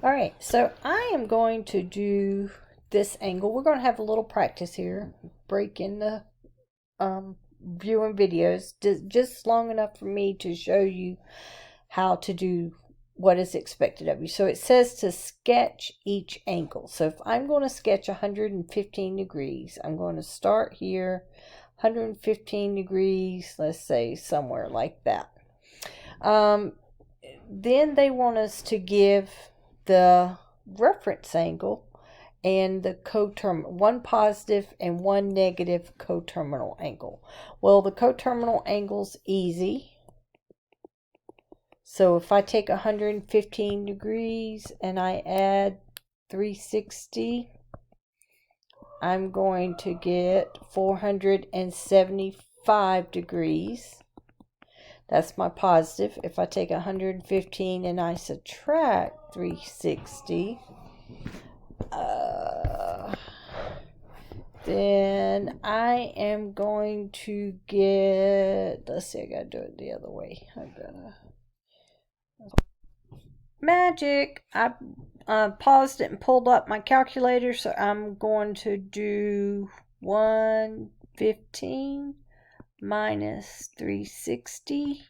All right, so I am going to do this angle. We're going to have a little practice here. Break in the viewing videos just long enough for me to show you how to do what is expected of you. So it says to sketch each angle. So if I'm going to sketch 115 degrees, I'm going to start here, 115 degrees, let's say somewhere like that. Then they want us to give the reference angle and the coterminal, one positive and one negative coterminal angle. Well, the coterminal angle's easy. So if I take 115 degrees and I add 360, I'm going to get 475 degrees. That's my positive. If I take 115 and I subtract 360, then I am going to get, let's see, I gotta do it the other way. Magic! I paused it and pulled up my calculator, so I'm going to do 115 minus 360,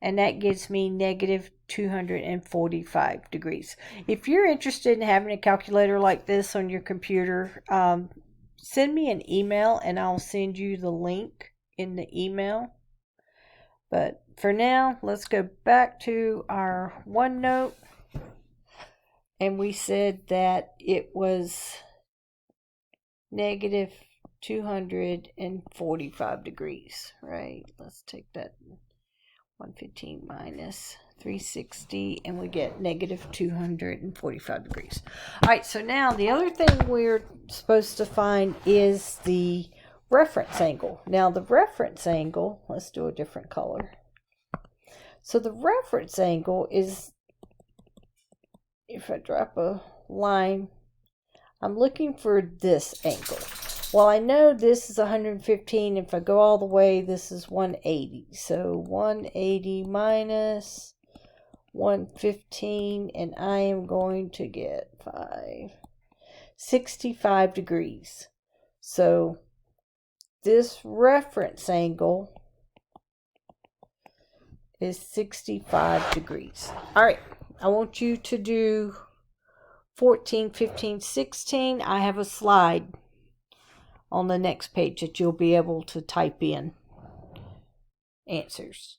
and that gives me negative 245 degrees. If you're interested in having a calculator like this on your computer, send me an email and I'll send you the link in the email. But for now, let's go back to our OneNote, and we said that it was negative 245 degrees, right? Let's take that 115 minus 360 and we get negative 245 degrees. All right, so now the other thing we're supposed to find is the reference angle. Now the reference angle, let's do a different color. So the reference angle is, if I drop a line, I'm looking for this angle. Well, I know this is 115. If I go all the way, this is 180. So 180 minus 115, and I am going to get 65 degrees. So this reference angle is 65 degrees. All right, I want you to do 14, 15, 16. I have a slide on the next page that you'll be able to type in answers.